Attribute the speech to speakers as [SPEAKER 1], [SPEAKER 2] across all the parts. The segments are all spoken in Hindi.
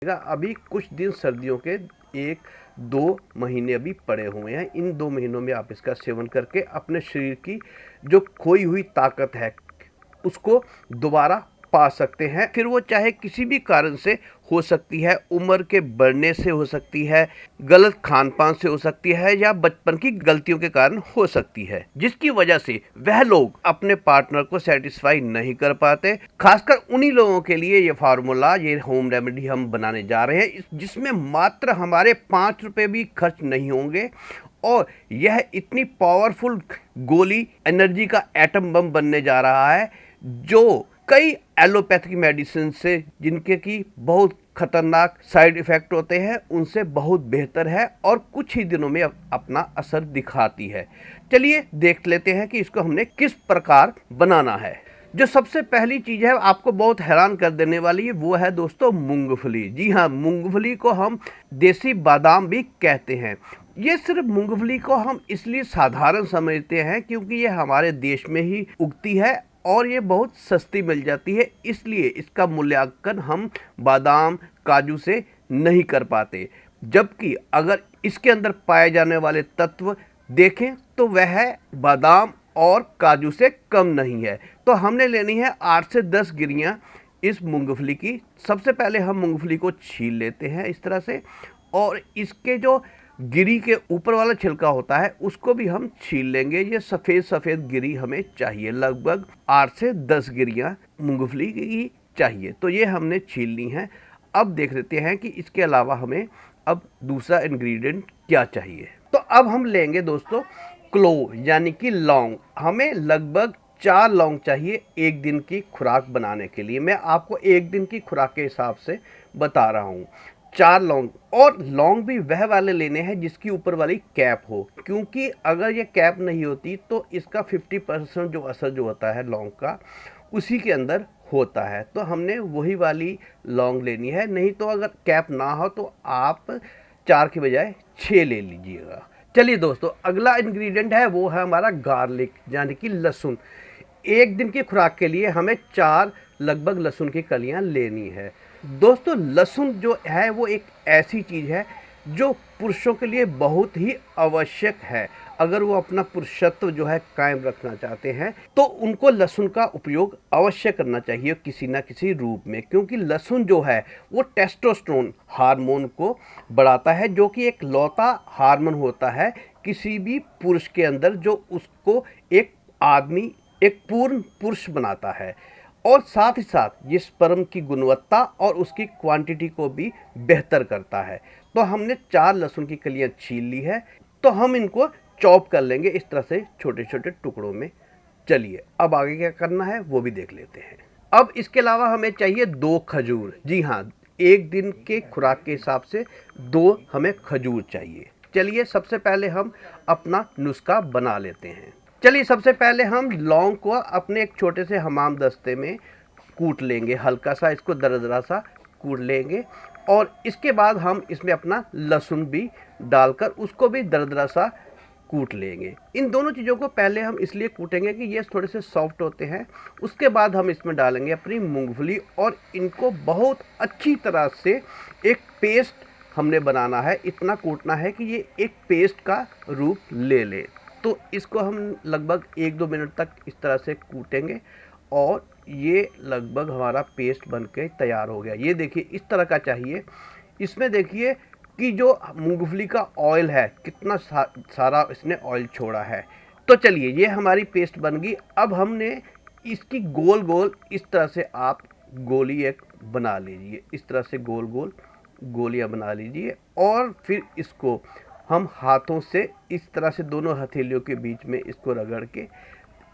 [SPEAKER 1] अभी कुछ दिन सर्दियों के 1-2 महीने अभी पड़े हुए हैं। इन 2 महीनों में आप इसका सेवन करके अपने शरीर की जो खोई हुई ताकत है उसको दोबारा पा सकते हैं। फिर वो चाहे किसी भी कारण से हो सकती है, उम्र के बढ़ने से हो सकती है, गलत खान पान से हो सकती है, या बचपन की गलतियों के कारण हो सकती है, जिसकी वजह से वह लोग अपने पार्टनर को सेटिस्फाई नहीं कर पाते। खासकर उन्हीं लोगों के लिए ये फार्मूला, ये होम रेमेडी हम बनाने जा रहे हैं, जिसमें मात्र हमारे 5 रुपए भी खर्च नहीं होंगे और यह इतनी पावरफुल गोली, एनर्जी का एटम बम बनने जा रहा है जो कई एलोपैथिक मेडिसिन से, जिनके की बहुत खतरनाक साइड इफेक्ट होते हैं, उनसे बहुत बेहतर है और कुछ ही दिनों में अपना असर दिखाती है। चलिए देख लेते हैं कि इसको हमने किस प्रकार बनाना है। जो सबसे पहली चीज है, आपको बहुत हैरान कर देने वाली है, वो है दोस्तों मूंगफली। जी हाँ, मूंगफली को हम देसी बादाम भी कहते हैं। ये सिर्फ मूंगफली को हम इसलिए साधारण समझते हैं क्योंकि ये हमारे देश में ही उगती है और ये बहुत सस्ती मिल जाती है, इसलिए इसका मूल्यांकन हम बादाम, काजू से नहीं कर पाते। जबकि अगर इसके अंदर पाए जाने वाले तत्व देखें तो वह बादाम और काजू से कम नहीं है। तो हमने लेनी है 8 से 10 गिरियाँ इस मूंगफली की। सबसे पहले हम मूंगफली को छील लेते हैं इस तरह से, और इसके जो गिरी के ऊपर वाला छिलका होता है उसको भी हम छील लेंगे। ये सफ़ेद सफ़ेद गिरी हमें चाहिए, लगभग 8 से 10 गिरियाँ मूंगफली की चाहिए। तो ये हमने छील ली हैं। अब देख लेते हैं कि इसके अलावा हमें अब दूसरा इंग्रेडिएंट क्या चाहिए। तो अब हम लेंगे दोस्तों क्लोव, यानी कि लौंग। हमें लगभग 4 लौंग चाहिए एक दिन की खुराक बनाने के लिए। मैं आपको एक दिन की खुराक के हिसाब से बता रहा हूँ। 4 लौंग, और लौंग भी वह वाले लेने हैं जिसकी ऊपर वाली कैप हो, क्योंकि अगर ये कैप नहीं होती तो इसका 50% जो असर जो होता है लौंग का, उसी के अंदर होता है। तो हमने वही वाली लौंग लेनी है। नहीं तो अगर कैप ना हो तो आप 4 की बजाय 6 ले लीजिएगा। चलिए दोस्तों, अगला इंग्रेडिएंट है वो है हमारा गार्लिक, यानी कि लहसुन। एक दिन की खुराक के लिए हमें 4 लगभग लहसुन की कलियां लेनी है। दोस्तों, लहसुन जो है वो एक ऐसी चीज़ है जो पुरुषों के लिए बहुत ही आवश्यक है। अगर वो अपना पुरुषत्व जो है कायम रखना चाहते हैं तो उनको लहसुन का उपयोग अवश्य करना चाहिए किसी ना किसी रूप में, क्योंकि लहसुन जो है वो टेस्टोस्टेरोन हार्मोन को बढ़ाता है, जो कि एक लौता हार्मोन होता है किसी भी पुरुष के अंदर, जो उसको एक आदमी, एक पूर्ण पुरुष बनाता है। और साथ ही साथ ये स्पर्म की गुणवत्ता और उसकी क्वांटिटी को भी बेहतर करता है। तो हमने 4 लहसुन की कलियां छील ली है, तो हम इनको चॉप कर लेंगे इस तरह से छोटे छोटे टुकड़ों में। चलिए अब आगे क्या करना है वो भी देख लेते हैं। अब इसके अलावा हमें चाहिए 2 खजूर। जी हाँ, एक दिन के खुराक के हिसाब से 2 हमें खजूर चाहिए। चलिए सबसे पहले हम अपना नुस्खा बना लेते हैं। चलिए सबसे पहले हम लौंग को अपने एक छोटे से हमाम दस्ते में कूट लेंगे, हल्का सा इसको दरदरा सा कूट लेंगे, और इसके बाद हम इसमें अपना लहसुन भी डालकर उसको भी दरदरा सा कूट लेंगे। इन दोनों चीज़ों को पहले हम इसलिए कूटेंगे कि ये थोड़े से सॉफ्ट होते हैं। उसके बाद हम इसमें डालेंगे अपनी मूंगफली और इनको बहुत अच्छी तरह से एक पेस्ट हमने बनाना है। इतना कूटना है कि ये एक पेस्ट का रूप ले ले। तो इसको हम लगभग 1-2 मिनट तक इस तरह से कूटेंगे और ये लगभग हमारा पेस्ट बनके तैयार हो गया। ये देखिए इस तरह का चाहिए। इसमें देखिए कि जो मूंगफली का ऑयल है कितना सारा इसने ऑयल छोड़ा है। तो चलिए ये हमारी पेस्ट बन गई। अब हमने इसकी गोल गोल इस तरह से आप गोली एक बना लीजिए, इस तरह से गोल गोल गोलियां बना लीजिए, और फिर इसको हम हाथों से इस तरह से दोनों हथेलियों के बीच में इसको रगड़ के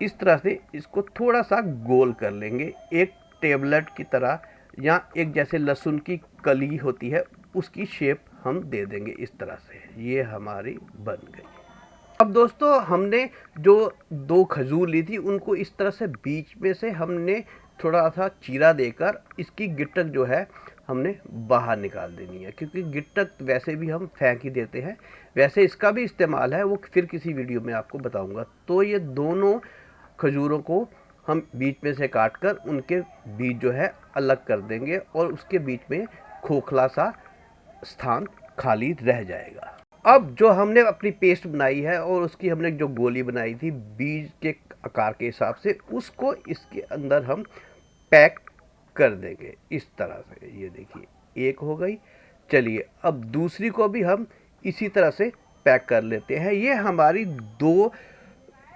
[SPEAKER 1] इस तरह से इसको थोड़ा सा गोल कर लेंगे, एक टेबलेट की तरह, या एक जैसे लहसुन की कली होती है उसकी शेप हम दे देंगे इस तरह से। ये हमारी बन गई। अब दोस्तों, हमने जो 2 खजूर ली थी उनको इस तरह से बीच में से हमने थोड़ा सा चीरा देकर इसकी गिटक जो है हमने बाहर निकाल देनी है, क्योंकि गिटक वैसे भी हम फेंक ही देते हैं। वैसे इसका भी इस्तेमाल है, वो फिर किसी वीडियो में आपको बताऊंगा। तो ये दोनों खजूरों को हम बीच में से काट कर उनके बीज जो है अलग कर देंगे और उसके बीच में खोखला सा स्थान खाली रह जाएगा। अब जो हमने अपनी पेस्ट बनाई है और उसकी हमने जो गोली बनाई थी बीज के आकार के हिसाब से, उसको इसके अंदर हम पैक कर देंगे इस तरह से। ये देखिए एक हो गई। चलिए अब दूसरी को भी हम इसी तरह से पैक कर लेते हैं। ये हमारी 2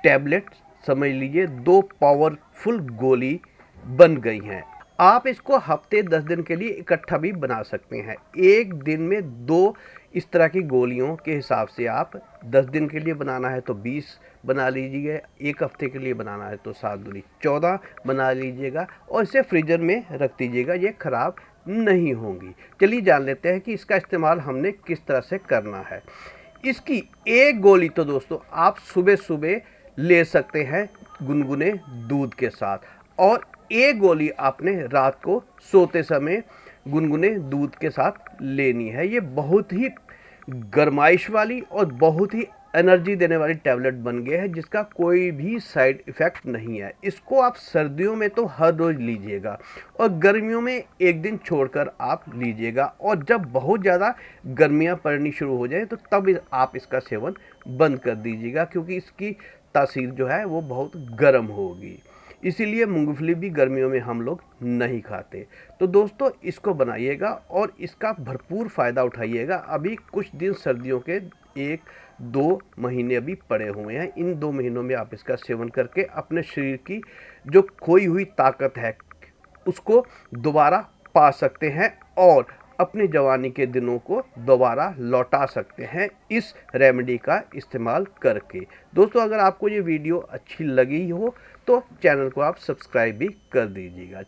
[SPEAKER 1] टैबलेट समझ लीजिए 2 पावरफुल गोली बन गई हैं। आप इसको हफ्ते 10 दिन के लिए इकट्ठा भी बना सकते हैं। एक दिन में 2 इस तरह की गोलियों के हिसाब से आप 10 दिन के लिए बनाना है तो 20 बना लीजिए, एक हफ्ते के लिए बनाना है तो 7 दूनी 14 बना लीजिएगा और इसे फ्रीजर में रख दीजिएगा, ये ख़राब नहीं होंगी। चलिए जान लेते हैं कि इसका इस्तेमाल हमने किस तरह से करना है। इसकी एक गोली तो दोस्तों आप सुबह सुबह ले सकते हैं गुनगुने दूध के साथ, और एक गोली आपने रात को सोते समय गुनगुने दूध के साथ लेनी है। ये बहुत ही गरमाइश वाली और बहुत ही एनर्जी देने वाली टैबलेट बन गए हैं जिसका कोई भी साइड इफ़ेक्ट नहीं है। इसको आप सर्दियों में तो हर रोज़ लीजिएगा और गर्मियों में एक दिन छोड़कर आप लीजिएगा, और जब बहुत ज़्यादा गर्मियां पड़नी शुरू हो जाए तो तब आप इसका सेवन बंद कर दीजिएगा, क्योंकि इसकी तासीर जो है वो बहुत गर्म होगी। इसीलिए मूंगफली भी गर्मियों में हम लोग नहीं खाते। तो दोस्तों इसको बनाइएगा और इसका भरपूर फ़ायदा उठाइएगा। अभी कुछ दिन सर्दियों के 1-2 महीने अभी पड़े हुए हैं। इन 2 महीनों में आप इसका सेवन करके अपने शरीर की जो खोई हुई ताकत है उसको दोबारा पा सकते हैं और अपनी जवानी के दिनों को दोबारा लौटा सकते हैं इस रेमेडी का इस्तेमाल करके। दोस्तों अगर आपको ये वीडियो अच्छी लगी हो तो चैनल को आप सब्सक्राइब भी कर दीजिएगा।